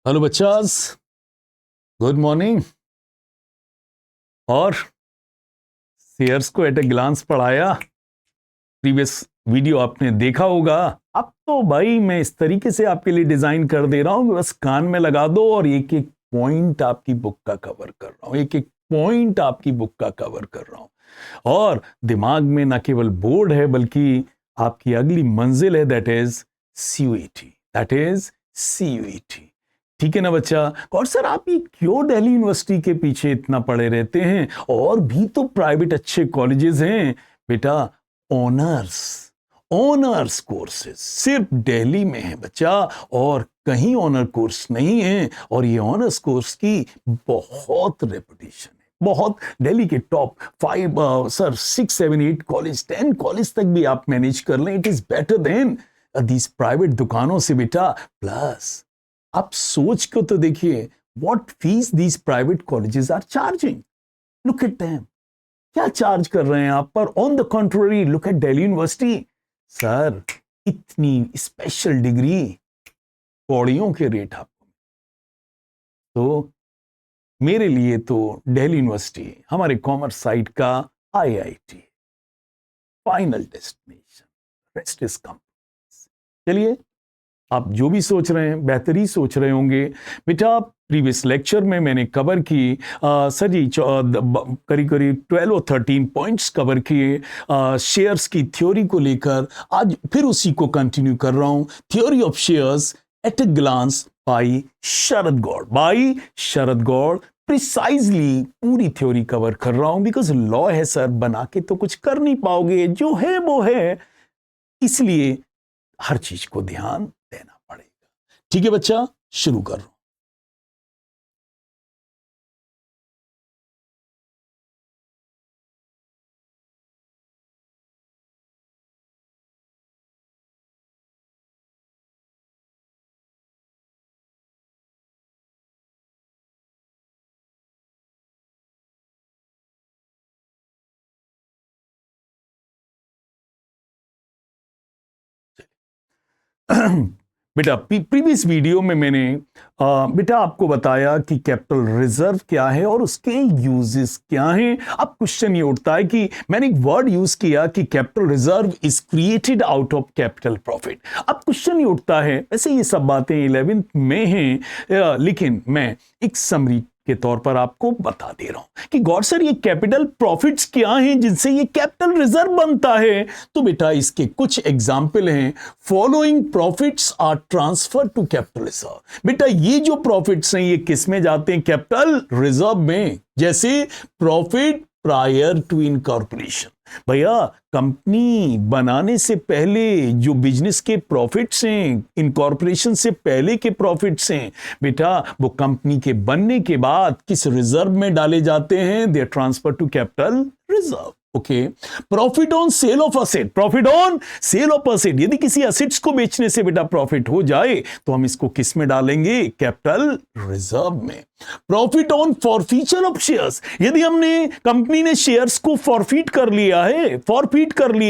Hello बच्चास, good morning. और shares को एट ए ग्लांस पढ़ाया, प्रीवियस वीडियो आपने देखा होगा। अब तो भाई मैं इस तरीके से आपके लिए डिजाइन कर दे रहा हूं, बस कान में लगा दो और एक एक पॉइंट आपकी बुक का कवर कर रहा हूं, एक एक पॉइंट आपकी बुक का कवर कर रहा हूं। और दिमाग में न केवल बोर्ड है बल्कि आपकी अगली मंजिल है, that is CUET, that is CUET. ठीक है ना बच्चा? और सर आप ये क्यों दिल्ली यूनिवर्सिटी के पीछे इतना पड़े रहते हैं? और भी तो प्राइवेट अच्छे कॉलेजेस हैं बेटा। ऑनर्स ऑनर्स कोर्सेज सिर्फ दिल्ली में है बच्चा, और कहीं ऑनर कोर्स नहीं है। और ये ऑनर्स कोर्स की बहुत रेपुटेशन है, बहुत। दिल्ली के टॉप 5 सर 6 7 8 कॉलेज 10 कॉलेज तक भी आप मैनेज कर लें, it is better than these private दुकानों से बेटा। प्लस आप सोच को तो देखिए, what fees these private colleges are charging. Look at them, क्या चार्ज कर रहे हैं आप पर। On the country look at Delhi university, sir इतनी स्पेशल डिग्री, पौड़ियों के रेट आपको। तो मेरे लिए तो दिल्ली यूनिवर्सिटी हमारे कॉमर्स साइड का IIT final destination, rest is कम। चलिए, आप जो भी सोच रहे हैं बेहतरी सोच रहे होंगे बेटा। प्रीवियस लेक्चर में मैंने कवर की सर जी करीब करीब 12 और 13 पॉइंट्स कवर किए शेयर्स की थ्योरी को लेकर। आज फिर उसी को कंटिन्यू कर रहा हूं, theory of shares at a glance by Sharad Gaur. Precisely पूरी थ्योरी कवर कर रहा हूं, बिकॉज लॉ है सर, बना के तो कुछ कर नहीं पाओगे, जो है वो है, इसलिए हर चीज को ध्यान देना पड़ेगा। ठीक है बच्चा, शुरू कर रहा हूं। बेटा प्रीवियस वीडियो में मैंने बेटा आपको बताया कि कैपिटल रिजर्व क्या है और उसके यूजेस क्या हैं। अब क्वेश्चन ये उठता है कि मैंने एक वर्ड यूज किया कि capital reserve is created out of capital profit. अब क्वेश्चन ये उठता है, वैसे ये सब बातें 11th में हैं, लेकिन मैं एक समरी के तौर पर आपको बता दे रहा हूं कि गॉड सर ये कैपिटल प्रॉफिट्स क्या हैं जिनसे ये कैपिटल रिजर्व बनता है। तो बेटा इसके कुछ एग्जाम्पल हैं। Following profits are transfer to capital reserve. बेटा ये जो प्रॉफिट्स हैं ये किस में जाते हैं? कैपिटल रिजर्व में। जैसे प्रॉफिट प्रायर टू इनकॉर्पोरेशन, भैया कंपनी बनाने से पहले जो बिजनेस के प्रॉफिट्स हैं, इनकॉर्पोरेशन से पहले के प्रॉफिट्स हैं बेटा, वो कंपनी के बनने के बाद किस रिजर्व में डाले जाते हैं? They transfer to capital reserve. Okay, profit on sale of asset, profit on sale of asset, यदि किसी असेट्स को बेचने से बेटा प्रॉफिट हो जाए तो हम इसको किस में डालेंगे? कैपिटल रिजर्व में। Profit on forfeiture of shares, यदि हमने कंपनी ने शेयर्स को फॉरफीट कर लिया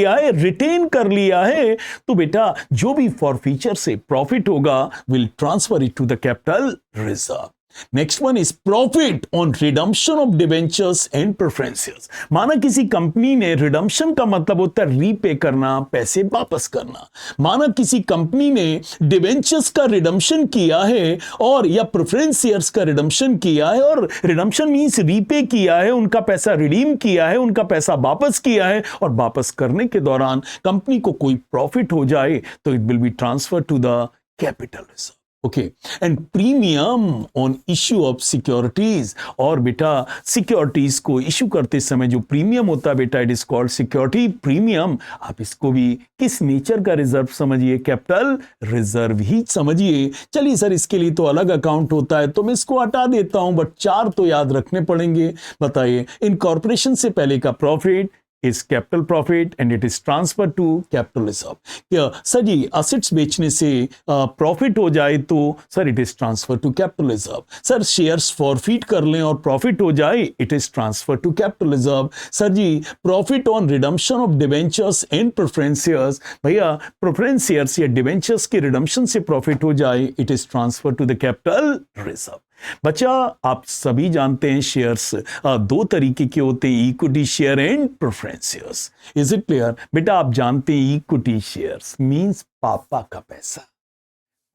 है, रिटेन कर लिया है, तो बेटा जो भी फॉरफीचर से प्रॉफिट होगा will transfer it to the capital reserve. Next one is profit on redemption of debentures and preferences. माना किसी कंपनी ने, रिडम्पशन का मतलब होता है रीपे करना, पैसे वापस करना। माना किसी कंपनी ने डिबेंचर्स का रिडम्पशन किया है और या प्रेफरेंस शेयर्स का रिडम्पशन किया है, और रिडम्पशन मींस रीपे किया है, उनका पैसा रिडीम किया है, उनका पैसा वापस किया है, और वापस करने के दौरान कंपनी को कोई प्रॉफिट हो जाए तो it will be transfer to the capital reserve. Okay, and premium on issue of securities, और बेटा सिक्योरिटीज को इश्यू करते समय जो प्रीमियम होता है बेटा, it is called security premium. आप इसको भी किस नेचर का रिजर्व समझिए? कैपिटल रिजर्व ही समझिए। चलिए सर इसके लिए तो अलग अकाउंट होता है तो मैं इसको हटा देता हूं, बट 4 तो याद रखने पड़ेंगे। बताइए, इनकॉर्पोरेशन से पहले का profit is capital profit and it is transfer to capital reserve. Sir ji assets बेचने से प्रॉफिट हो जाए तो sir it is transfer to capital reserve. Sir shares forfeit कर लें और प्रॉफिट हो जाए it is transfer to capital reserve. Sir ji profit on redemption of debentures and preference shares, भैया प्रेफरेंस शेयर्स या डिवेंचर्स के रिडम्पशन से प्रॉफिट हो जाए it is transfer to the capital reserve. बच्चा आप सभी जानते हैं शेयर्स दो तरीके के होते हैं, equity share and preference shares. Is it clear? बेटा आप जानते हैं इक्विटी शेयर्स मींस पापा का पैसा,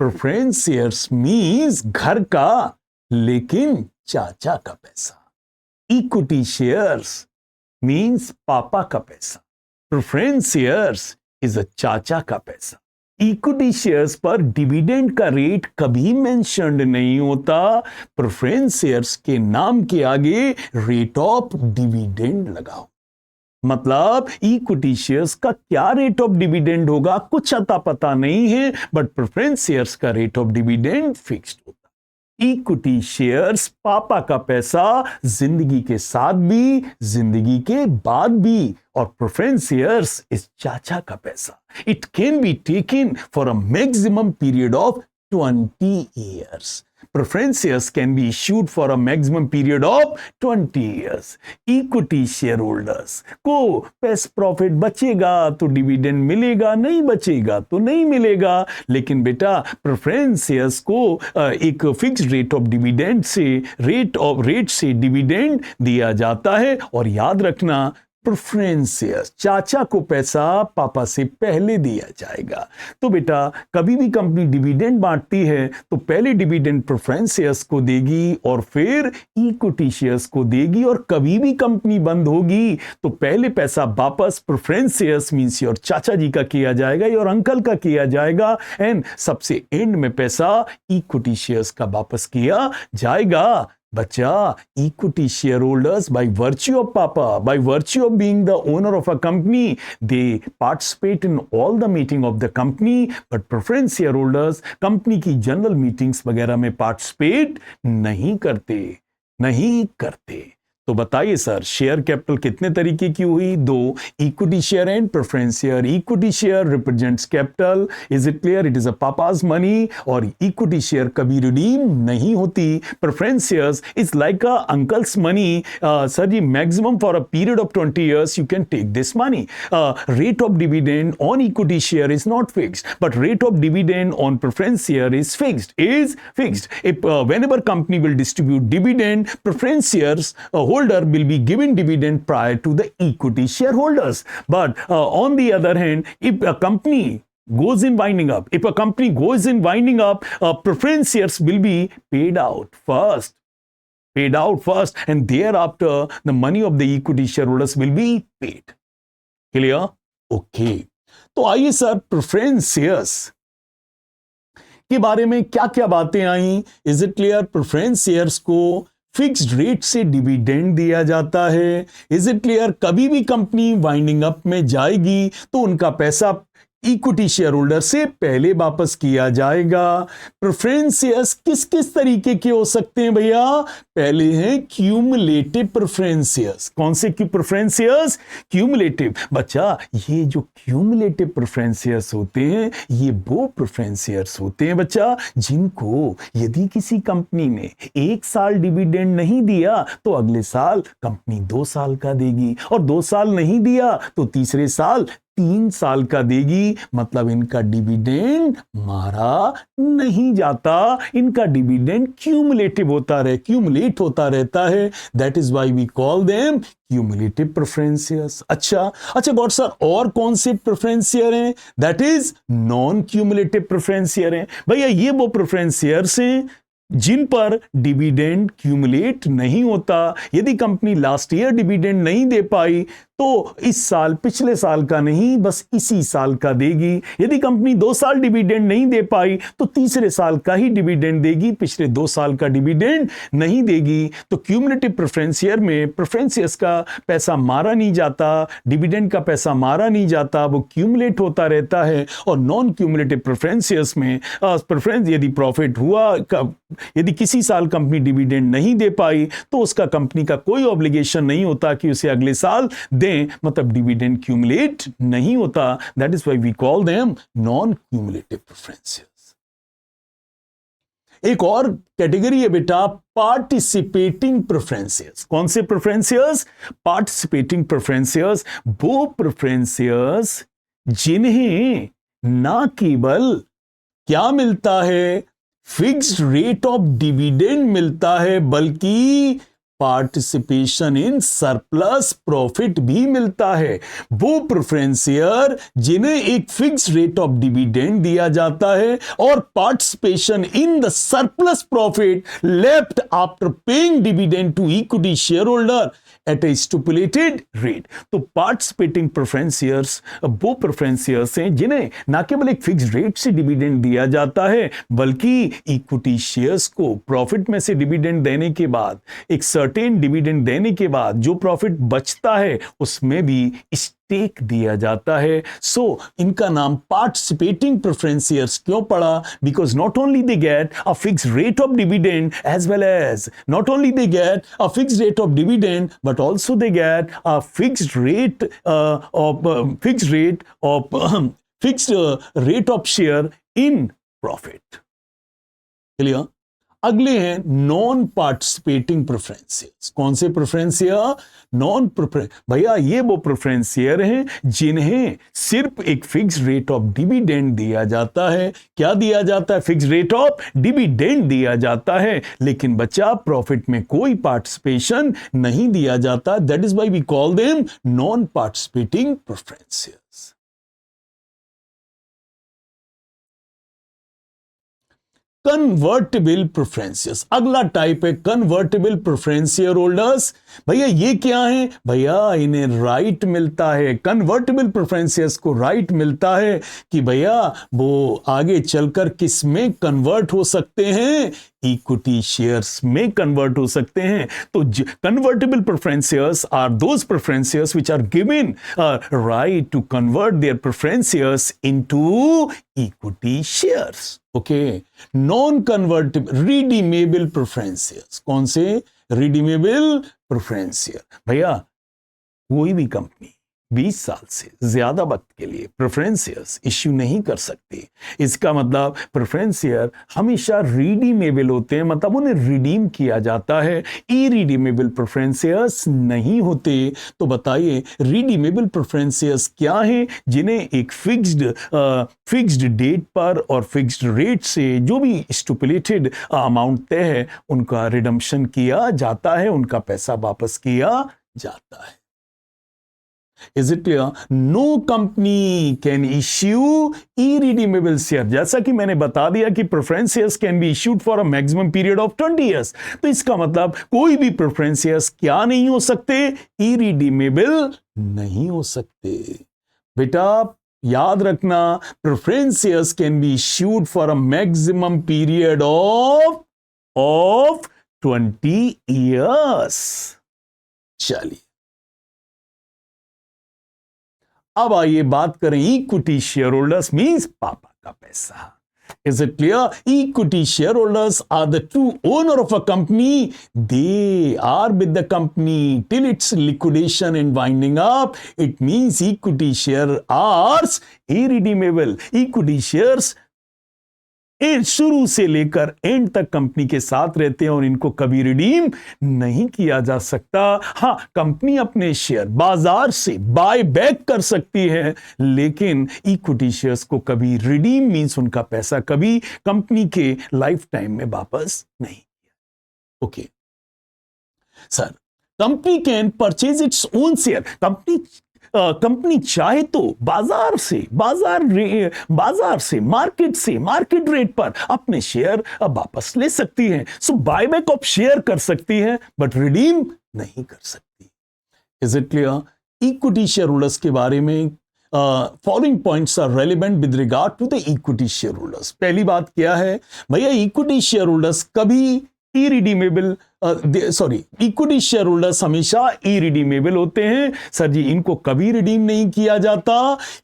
प्रेफरेंस शेयर्स मींस घर का लेकिन चाचा का पैसा। इक्विटी शेयर्स मींस पापा का पैसा, प्रेफरेंस शेयर्स इज अ चाचा का पैसा। इक्विटी शेयर्स पर डिविडेंड का रेट कभी मेंशन्ड नहीं होता, प्रेफरेंस शेयर्स के नाम के आगे रेट ऑफ डिविडेंड लगाओ। मतलब इक्विटी शेयर्स का क्या रेट ऑफ डिविडेंड होगा कुछ अता पता नहीं है, बट प्रेफरेंस शेयर्स का रेट ऑफ डिविडेंड फिक्स्ड होता। इक्विटी शेयर्स पापा का पैसा जिंदगी के साथ भी जिंदगी के बाद भी, और प्रेफरेंस शेयर्स इस चाचा का पैसा। It can be taken for a maximum period of 20 years. Preference shares can be issued for a maximum period of 20 years. Equity shareholders को पैसा प्रॉफिट बचेगा तो डिविडेंड मिलेगा, नहीं बचेगा तो नहीं मिलेगा। लेकिन बेटा प्रेफरेंस शेयर्स को एक फिक्स्ड रेट ऑफ डिविडेंड से रेट से डिविडेंड दिया जाता है। और याद रखना प्रेफरेंस शेयर्स चाचा को पैसा पापा से पहले दिया जाएगा। तो बेटा कभी भी कंपनी डिविडेंड बांटती है तो पहले डिविडेंड प्रेफरेंस शेयर्स को देगी और फिर इक्विटी शेयर्स को देगी, और कभी भी कंपनी बंद होगी तो पहले पैसा वापस प्रेफरेंस शेयर्स मींस योर चाचा जी का किया जाएगा, योर अंकल का किया जाएगा, एंड सबसे एंड में पैसा इक्विटी शेयर्स का वापस किया जाएगा। बच्चा equity shareholders by virtue of papa, by virtue of being the owner of a company, they participate in all the meeting of the company, but preference shareholders company की general meetings वगैरह में participate नहीं करते। तो बताइए sir share capital कितने तरीके की हुई? दो, equity share and preference share. Equity share represents capital, is it clear? It is a papa's money, और इक्विटी शेयर कभी रिडीम नहीं होती। Preference shares is like a uncle's money. Sir ji maximum for a period of 20 years you can take this money. Rate of dividend on equity share is not fixed, but rate of dividend on preference share is fixed. If whenever company will distribute dividend, preference shares holder will be given dividend prior to the equity shareholders. But on the other hand, if a company goes in winding up, preference shares will be paid out first, and thereafter the money of the equity shareholders will be paid. Clear? Okay. तो आइए sir preference shares के बारे में क्या क्या बातें आई? Is it clear? Preference shares को फिक्स्ड रेट से डिविडेंड दिया जाता है। Is it clear? कभी भी कंपनी वाइंडिंग अप में जाएगी तो उनका पैसा इक्विटी शेयर होल्डर से पहले वापस किया जाएगा। प्रेफरेंस शेयर्स किस किस तरीके के हो सकते हैं भैया? पहले हैं क्यूमुलेटिव प्रेफरेंस शेयर्स। कौन से प्रेफरेंस शेयर्स? क्यूमुलेटिव। बच्चा ये जो क्यूमुलेटिव प्रेफरेंस शेयर्स होते हैं ये वो प्रेफरेंस शेयर्स होते हैं बच्चा जिनको यदि किसी कंपनी ने 1 साल डिविडेंड नहीं दिया तो अगले साल कंपनी 2 साल का देगी, और 2 साल नहीं दिया तो तीसरे साल 3 साल का देगी। मतलब इनका डिविडेंड मारा नहीं जाता, इनका डिविडेंड क्यूमुलेटिव क्यूमुलेट होता रहता है। That is why we call them cumulative preference shares. अच्छा गॉड सर और कौन से प्रेफरेंस शेयर हैं? That is non cumulative preference share हैं। भैया ये वो प्रेफरेंस शेयर्स हैं जिन पर डिविडेंड क्यूमुलेट नहीं होता। यदि कंपनी लास्ट ईयर डिविडेंड नहीं दे पाई तो इस साल पिछले साल का नहीं बस इसी साल का देगी। यदि कंपनी 2 साल डिविडेंड नहीं दे पाई तो तीसरे साल का ही डिविडेंड देगी, पिछले 2 साल का डिविडेंड नहीं देगी। तो क्यूमुलेटिव प्रेफरेंस शेयर में प्रेफरेंस शेयर्स का पैसा मारा नहीं जाता, डिविडेंड का पैसा मारा नहीं जाता, वो क्यूमुलेट होता रहता है। और नॉन क्यूमुलेटिव प्रेफरेंस शेयर्स में प्रेफरेंस यदि प्रॉफिट हुआ, यदि किसी साल कंपनी डिविडेंड नहीं दे पाई तो उसका कंपनी का कोई ऑब्लिगेशन नहीं होता कि उसे अगले साल दें, मतलब डिविडेंड क्यूमुलेट नहीं होता, that is why we call them non cumulative preferences. एक और कैटेगरी है बेटा पार्टिसिपेटिंग प्रेफरेंसेस। कौन से प्रेफरेंसेस? पार्टिसिपेटिंग प्रेफरेंसेस, वो प्रेफरेंसेस जिन्हें ना केवल क्या मिलता है, फिक्स्ड रेट ऑफ डिविडेंड मिलता है, बल्कि पार्टिसिपेशन इन सरप्लस प्रॉफिट भी मिलता है। वो प्रेफरेंसियर जिन्हें एक फिक्स रेट ऑफ डिविडेंड दिया जाता है और participation in the surplus profit left after paying dividend to equity share holder at a stipulated rate. तो पार्टिसिपेटिंग प्रेफरेंसियर्स वो प्रेफरेंसियर्स हैं जिन्हें ना केवल एक फिक्स रेट से डिविडेंड दिया जाता है, बल्कि इक्विटी शेयर्स को प्रॉफिट में से डिविडेंड देने के बाद, एक सर्टेन डिविडेंड देने के बाद जो प्रॉफिट बचता है उसमें भी स्टेक दिया जाता है। सो इनका नाम पार्टिसिपेटिंग प्रेफरेंसियर्स क्यों पड़ा? Because not only they get a fix rate of dividend as well as not only they get a fix rate of dividend but also they get a fixed rate of share in profit। clear? अगले हैं non participating प्रेफरेंसियर्स। कौन से प्रेफरेंसियर? Non preference. भैया ये वो प्रेफरेंसियर हैं जिन्हें सिर्फ एक फिक्स रेट ऑफ डिविडेंड दिया जाता है। क्या दिया जाता है? फिक्स रेट ऑफ डिविडेंड दिया जाता है, लेकिन बच्चा प्रॉफिट में कोई पार्टिसिपेशन नहीं दिया जाता। That is why we call them non participating preference shares. Convertible preferences अगला टाइप है, कन्वर्टेबल प्रेफरेंसियर होल्डर्स। भैया ये क्या है? भैया इन्हें राइट मिलता है, कन्वर्टेबल प्रेफरेंसियर्स को राइट मिलता है कि भैया वो आगे चलकर किस में कन्वर्ट हो सकते हैं? इक्विटी शेयर्स में कन्वर्ट हो सकते हैं। तो convertible preference shares are those preference shares which are given right to convert their preference shares into equity shares. Okay, non convertible redeemable preference shares. कौन से? Redeemable preference share. भैया कोई भी कंपनी 20 साल से ज्यादा वक्त के लिए प्रेफरेंसियर्स इश्यू नहीं कर सकती। इसका मतलब प्रेफरेंसियर हमेशा रिडीमेबल होते हैं, मतलब उन्हें रिडीम किया जाता है। इरिडीमेबल प्रेफरेंसियर्स नहीं होते। तो बताइए रिडीमेबल प्रेफरेंसियर्स क्या हैं? जिन्हें एक फिक्स्ड डेट पर और फिक्स्ड रेट से जो भी स्टिपुलेटेड अमाउंट तय है उनका रिडम्पशन किया जाता है, उनका पैसा वापस किया जाता है। Is it clear? No company can issue irredeemable share। जैसा कि मैंने बता दिया कि preference shares can be issued for a maximum period of 20 years। तो इसका मतलब कोई भी preference shares क्या नहीं हो सकते? irredeemable नहीं हो सकते। बेटा याद रखना, preference shares can be issued for a maximum period of 20 years। चलिए अब आइए बात करें इक्विटी शेयर होल्डर्स मींस पापा का पैसा। Is it clear? Equity shareholders are the true owner of a company. They are with the company till its liquidation and winding up. It means equity shares are irredeemable. Equity shares शुरू से लेकर and तक company के साथ रहते हैं और इनको कभी रिडीम नहीं किया जा सकता। हां, कंपनी अपने शेयर बाजार से बाय बैक कर सकती है, लेकिन इक्विटी शेयर्स को कभी रिडीम मींस उनका पैसा कभी कंपनी के लाइफ टाइम में वापस नहीं किया। Okay sir, company can purchase its own share. Company चाहे तो बाजार से मार्केट रेट पर अपने शेयर वापस ले सकती है। सो बायबैक ऑफ शेयर कर सकती है बट रिडीम नहीं कर सकती। Is it clear? Equity share holders के बारे में following points are relevant with regard to the equity share holders. पहली बात क्या है भैया, इक्विटी शेयर होल्डर्स कभी irredeemable sorry, equity share holders हमेशा इरिडीमेबल होते हैं। सर जी, इनको कभी रिडीम नहीं किया जाता।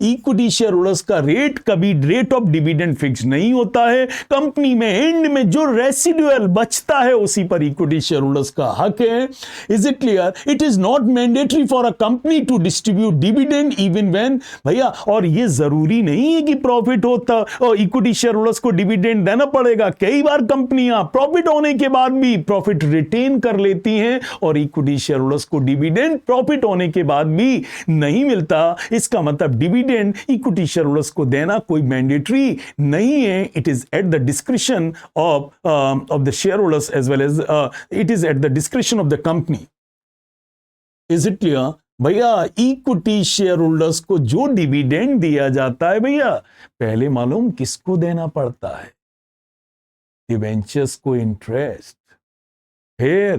इक्विटी शेयर होल्डर्स का रेट कभी रेट ऑफ डिविडेंड फिक्स नहीं होता है। कंपनी में एंड में जो रेसिडुअल बचता है उसी पर इक्विटी शेयर होल्डर्स का हक है। Is it clear? It is not mandatory for a company to distribute dividend even when, भैया, और ये जरूरी नहीं है कि प्रॉफिट होता और इक्विटी शेयर होल्डर्स को डिविडेंड देना पड़ेगा। कई बार कंपनियां प्रॉफिट होने के बाद भी प्रॉफिट रिटेन कर लेती हैं और इक्विटी शेयर होल्डर्स को डिविडेंड प्रॉफिट होने के बाद भी नहीं मिलता। इसका मतलब डिविडेंड इक्विटी शेयर होल्डर्स को देना कोई मैंडेटरी नहीं है। It is at the discretion of the share holders as well as it is at the discretion of the company. Is it clear? भैया, इक्विटी शेयर होल्डर्स को जो dividend दिया जाता है, भैया, पहले मालूम किसको देना पड़ता है? डिवेंचर्स को इंटरेस्ट, फिर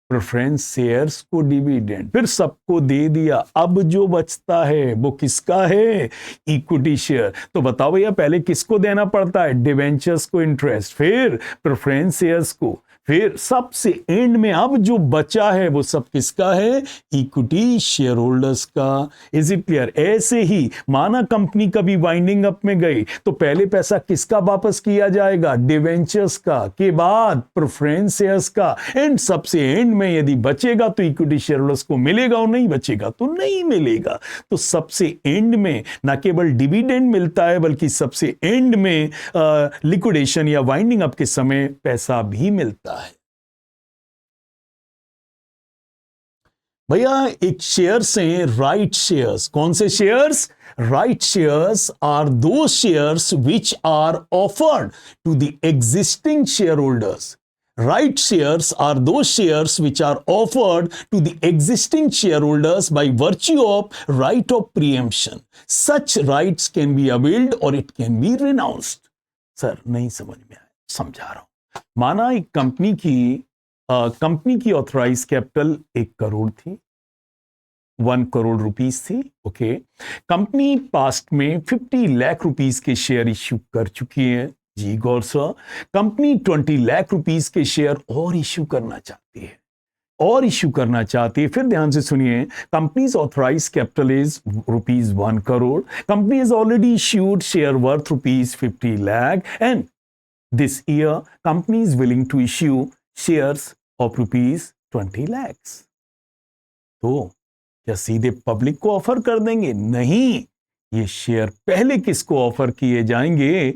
प्रेफरेंस शेयर्स को डिविडेंड, फिर सबको दे दिया। अब जो बचता है वो किसका है? Equity share. तो बताओ भैया, पहले किसको देना पड़ता है? डिवेंचर्स को इंटरेस्ट, फिर प्रेफरेंस शेयर्स को, फिर सबसे एंड में अब जो बचा है वो सब किसका है? इक्विटी शेयर होल्डर्स का। Is it clear? ऐसे ही माना कंपनी कभी वाइंडिंग अप में गई तो पहले पैसा किसका वापस किया जाएगा? डिवेंचर्स का, के बाद प्रेफरेंस शेयर्स का, एंड सबसे एंड में यदि बचेगा तो इक्विटी शेयर होल्डर्स को मिलेगा और नहीं बचेगा तो नहीं मिलेगा। तो सबसे एंड में न केवल डिविडेंड मिलता है बल्कि सबसे एंड में लिक्विडेशन या वाइंडिंग अप के समय पैसा भी मिलता है। भैया, एक शेयर्स हैं राइट शेयर्स। कौन से shares? Right shares are those shares which are offered to the existing share holders. Right shares are those shares which are offered to the existing shareholders by virtue of right of preemption. Such rights can be availed or it can be renounced. Sir, नहीं समझ में आया, समझा रहा हूं। माना एक company की ऑथराइज कैपिटल 1 करोड़ थी, 1 करोड़ रुपीस थी। ओके, कंपनी पास्ट में 50 लाख रुपीस के शेयर इश्यू कर चुकी है। जी गौर सर, कंपनी 20 लाख रुपीस के शेयर और इश्यू करना चाहती है। फिर ध्यान से सुनिए, companies authorise capital is rupees 1 crore. Company is already issued share worth rupees 50 lakh and this year company is willing to issue shares of rupees 20 lakhs। तो क्या सीधे पब्लिक को ऑफर कर देंगे? नहीं, ये शेयर पहले किसको ऑफर किए जाएंगे?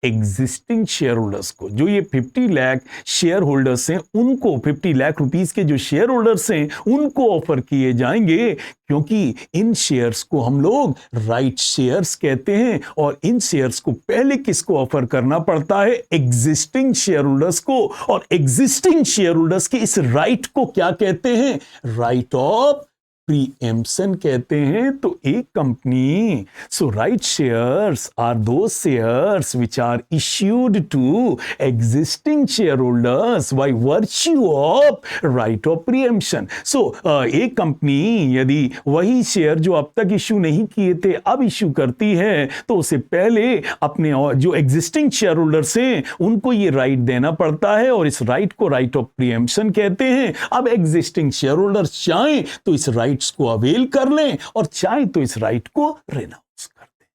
एग्जिस्टिंग शेयर होल्डर्स को। जो ये 50 लाख शेयर होल्डर्स हैं उनको, 50 लाख रुपीस के जो शेयर होल्डर्स हैं उनको ऑफर किए जाएंगे, क्योंकि इन शेयर्स को हम लोग राइट शेयर्स कहते हैं। और इन शेयर्स को पहले किसको ऑफर करना पड़ता है? एग्जिस्टिंग शेयर होल्डर्स को। और एग्जिस्टिंग शेयर होल्डर्स के इस राइट को क्या कहते हैं? राइट ऑफ प्रीएम्पशन कहते हैं। तो एक company, so right shares are those shares which are issued to existing share holders by virtue of right of preemption. So एक कंपनी यदि वही शेयर जो अब तक इश्यू नहीं किए थे अब इश्यू करती है तो उसे पहले अपने जो एग्जिस्टिंग शेयर होल्डर्स हैं उनको ये राइट देना पड़ता है और इस राइट को राइट ऑफ प्रीएम्पशन कहते हैं। अब एग्जिस्टिंग शेयर होल्डर्स चाहें तो इस राइट को अवेल कर लें और चाहे तो इस राइट को रेनाउंस कर दें।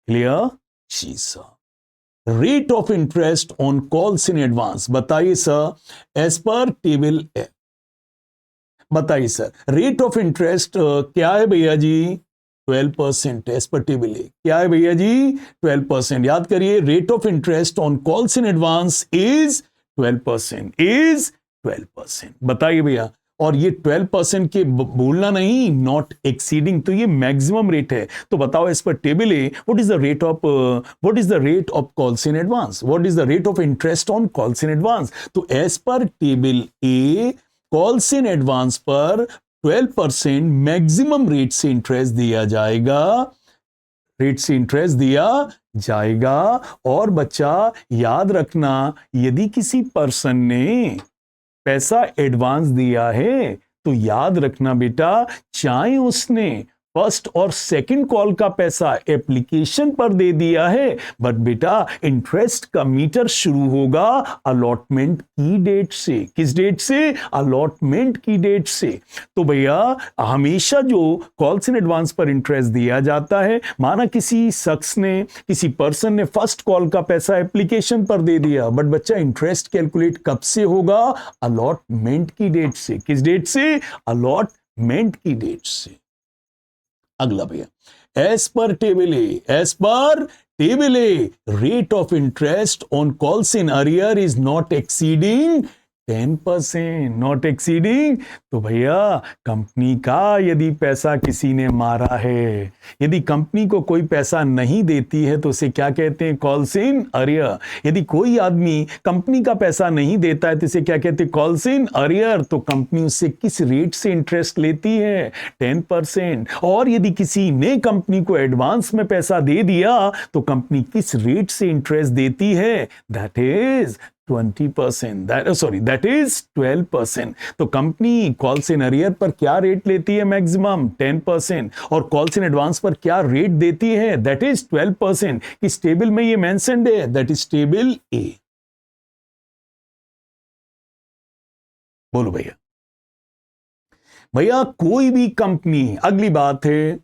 क्लियर? जी sir. Rate of interest on calls in advance बताइए sir, as per table A. बताइए सर, रेट ऑफ इंटरेस्ट क्या है भैया जी? 12% एज पर टेबल ए। क्या है भैया जी? 12%। याद करिए, rate of interest on calls in advance is 12%, is 12%। बताइए भैया, और ये 12% के बोलना नहीं, नॉट एक्सीडिंग, तो ये मैक्सिमम रेट है। तो बताओ इस पर table A, what is the rate of calls in advance, what is the rate of interest on calls in advance. तो as per table A, calls in advance पर 12% maximum rate से interest दिया जाएगा। और बच्चा याद रखना, यदि किसी पर्सन ने पैसा एडवांस दिया है तो याद रखना बेटा, चाहे उसने फर्स्ट और सेकंड कॉल का पैसा एप्लीकेशन पर दे दिया है, बट बेटा इंटरेस्ट का मीटर शुरू होगा अलॉटमेंट की डेट से। किस डेट से? अलॉटमेंट की डेट से। तो भैया हमेशा जो कॉल्स इन एडवांस पर इंटरेस्ट दिया जाता है, माना किसी शख्स ने, किसी पर्सन ने फर्स्ट कॉल का पैसा एप्लीकेशन पर दे दिया, बट बच्चा इंटरेस्ट कैलकुलेट कब से होगा? अलॉटमेंट की डेट से। किस डेट से? अलॉटमेंट की डेट से। अगला भैया, as per table A rate of interest on calls in arrear is not exceeding 10%, not exceeding. तो भैया कंपनी का यदि पैसा किसी ने मारा है, यदि कंपनी को कोई पैसा नहीं देती है तो उसे क्या कहते हैं? Calls in arrear. यदि कोई आदमी कंपनी का पैसा नहीं देता है तो इसे क्या कहते हैं? Calls in arrear. तो कंपनी उससे किस रेट से इंटरेस्ट लेती है? 10%। और यदि किसी ने कंपनी को एडवांस में पैसा दे दिया तो कंपनी किस रेट से इंटरेस्ट देती है? That is 20%, that is 12%। तो कंपनी कॉल्स इन अरियर पर क्या रेट लेती है? मैक्सिमम 10%। और कॉल्स इन एडवांस पर क्या रेट देती है? That is 12%। किस टेबल में ये मेंशन्ड है? दैट इज टेबल ए। बोलो भैया। भैया कोई भी कंपनी, अगली बात है,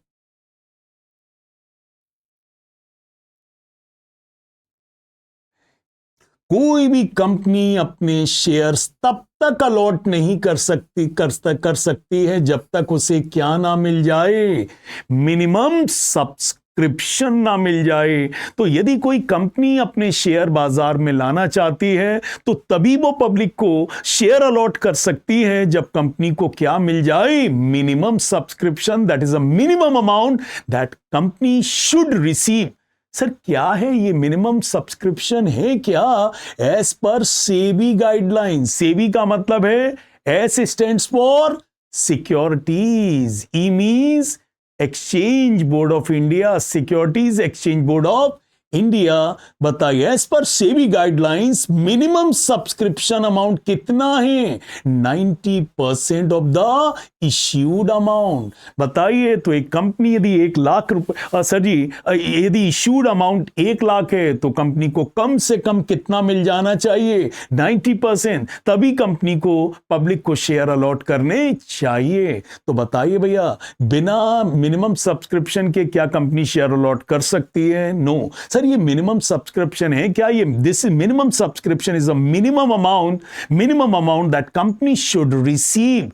कोई भी कंपनी अपने शेयर्स तब तक अलॉट नहीं कर सकती है जब तक उसे क्या ना मिल जाए? मिनिमम सब्सक्रिप्शन ना मिल जाए। तो यदि कोई कंपनी अपने शेयर बाजार में लाना चाहती है तो तभी वो पब्लिक को शेयर अलॉट कर सकती है जब कंपनी को क्या मिल जाए? Minimum subscription. That is a minimum amount that company should receive. Sir क्या है ये मिनिमम सब्सक्रिप्शन? है क्या? As per SEBI guideline. SEBI का मतलब है, S stands for securities, E means exchange board of India, securities exchange board of India. बताइए, as per SEBI guidelines minimum subscription amount कितना है? 90% ऑफ द इश्यूड अमाउंट। बताइए, तो एक कंपनी यदि 1 लाख रुपए, सर जी, यदि इश्यूड अमाउंट 1 लाख है तो कंपनी को कम से कम कितना मिल जाना चाहिए? 90%। तभी कंपनी को, पब्लिक को शेयर अलॉट करने चाहिए। तो बताइए भैया, बिना मिनिमम सब्सक्रिप्शन के क्या कंपनी शेयर अलॉट कर सकती है? नो। सर ये मिनिमम सब्सक्रिप्शन है क्या? ये this minimum subscription is a minimum amount that company should receive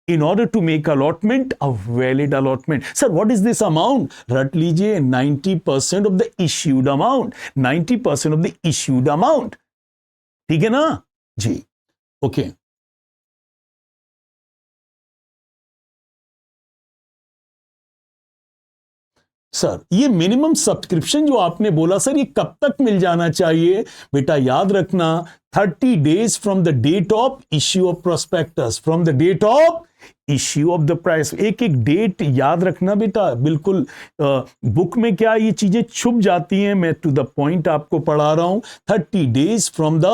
in order to make allotment a valid allotment. Sir, what is this amount? रट लीजिए, 90% of the issued amount, 90% of the issued amount। ठीक है ना जी? Okay. Sir ये minimum subscription जो आपने बोला, sir ये कब तक मिल जाना चाहिए? बेटा याद रखना, 30 days from the date of issue of prospectus, from the date of issue of the price. एक एक डेट याद रखना बेटा, बिल्कुल बुक में क्या ये चीजें छुप जाती हैं, मैं टू द पॉइंट आपको पढ़ा रहा हूं। 30 days from the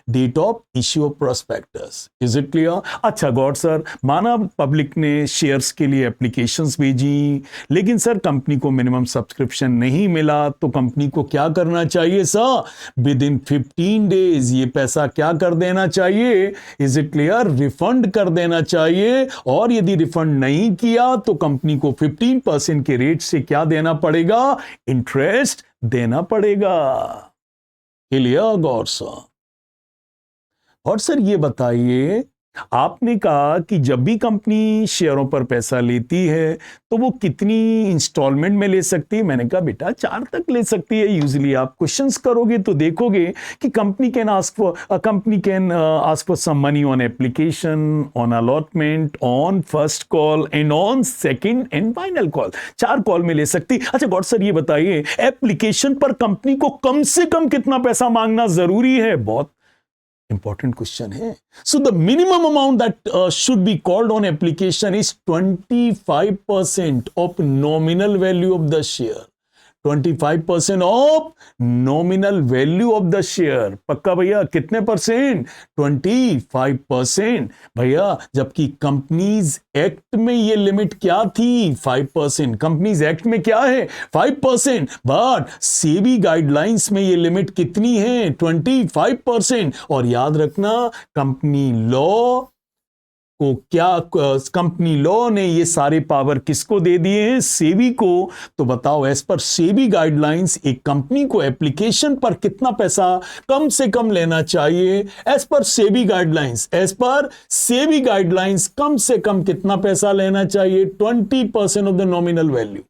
date of issue of prospectus. Is it clear? अच्छा गॉड सर, माना पब्लिक ने शेयर्स के लिए एप्लीकेशंस भेजी, लेकिन सर कंपनी को मिनिमम सब्सक्रिप्शन नहीं मिला, तो कंपनी को क्या करना चाहिए सर? विद इन 15 days ये पैसा क्या कर देना चाहिए? Is it clear? रिफंड कर देना चाहिए। और यदि रिफंड नहीं किया तो कंपनी को 15% के रेट से क्या देना पड़ेगा? इंटरेस्ट देना पड़ेगा। क्लियर गौर सर? और सर ये बताइए, आपने कहा कि जब भी कंपनी शेयरों पर पैसा लेती है तो वो कितनी इंस्टॉलमेंट में ले सकती है? मैंने कहा बेटा 4 तक ले सकती है। यूजुअली आप क्वेश्चंस करोगे तो देखोगे कि company can ask for some money on application, on allotment, on first call and on second and final call. 4 call में ले सकती। अच्छा गॉड सर ये बताइए, एप्लीकेशन पर कंपनी को कम से कम कितना पैसा मांगना जरूरी है? बहुत इंपॉर्टेंट क्वेश्चन है। So the minimum amount that should be called on application is 25% of nominal value of the share. 25% of nominal value of the share. पक्का भैया, कितने परसेंट? 25% भैया। जबकि कंपनीज एक्ट में ये लिमिट क्या थी? 5%। कंपनीज एक्ट में क्या है? 5%। बट सेबी गाइडलाइंस में ये लिमिट कितनी है? 25%। और याद रखना, कंपनी लॉ को क्या, कंपनी लॉ ने ये सारे पावर किसको दे दिए हैं? सेबी को। तो बताओ, एज पर सेबी गाइडलाइंस एक कंपनी को एप्लीकेशन पर कितना पैसा कम से कम लेना चाहिए? As per SEBI guidelines, as per SEBI guidelines कम से कम कितना पैसा लेना चाहिए? 20% ऑफ द नॉमिनल वैल्यू।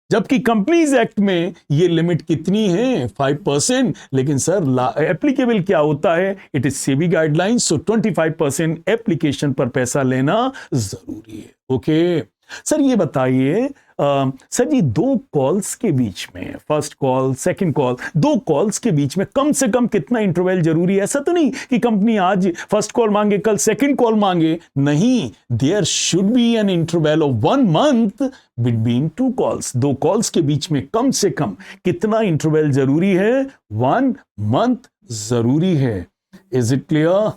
जबकि कंपनीज एक्ट में ये लिमिट कितनी है? 5%। लेकिन सर एप्लीकेबल क्या होता है? It is SEBI guidelines, so 25% application पर पैसा लेना जरूरी है। ओके सर, ये बताइए सर जी, दो कॉल्स के बीच में, फर्स्ट कॉल सेकंड कॉल, दो कॉल्स के बीच में कम से कम कितना इंटरवल जरूरी है? ऐसा तो नहीं कि कंपनी आज फर्स्ट कॉल मांगे, कल सेकंड कॉल मांगे। नहीं, there should be an interval of 1 month between two calls. दो कॉल्स के बीच में कम से कम कितना इंटरवल जरूरी है? 1 मंथ जरूरी है। Is it clear?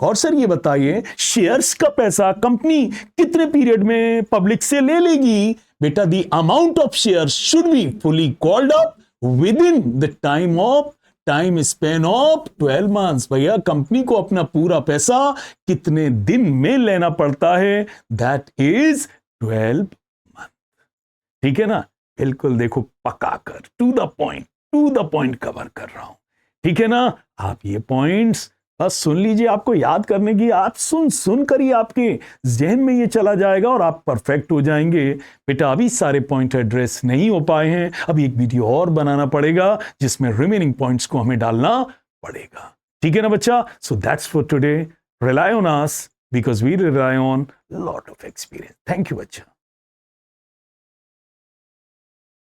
और सर ये बताइए, शेयर्स का पैसा कंपनी कितने पीरियड में पब्लिक से ले लेगी? बेटा, the amount of shares should be fully called up with in the time span of 12 months. भैया, कंपनी को अपना पूरा पैसा कितने दिन में लेना पड़ता है? That is 12 month. ठीक है ना? बिल्कुल, देखो पकाकर टू द पॉइंट कवर कर रहा हूं। ठीक है ना? आप ये पॉइंट्स बस सुन लीजिए, आपको याद करने की, आप सुन कर ही आपके जहन में ये चला जाएगा और आप परफेक्ट हो जाएंगे। बेटा, अभी सारे पॉइंट एड्रेस नहीं हो पाए हैं, अभी एक वीडियो और बनाना पड़ेगा जिसमें रिमेनिंग पॉइंट्स को हमें डालना पड़ेगा। ठीक है ना बच्चा? So that's for today. Rely on us because we rely on lot of experience. Thank you बच्चा।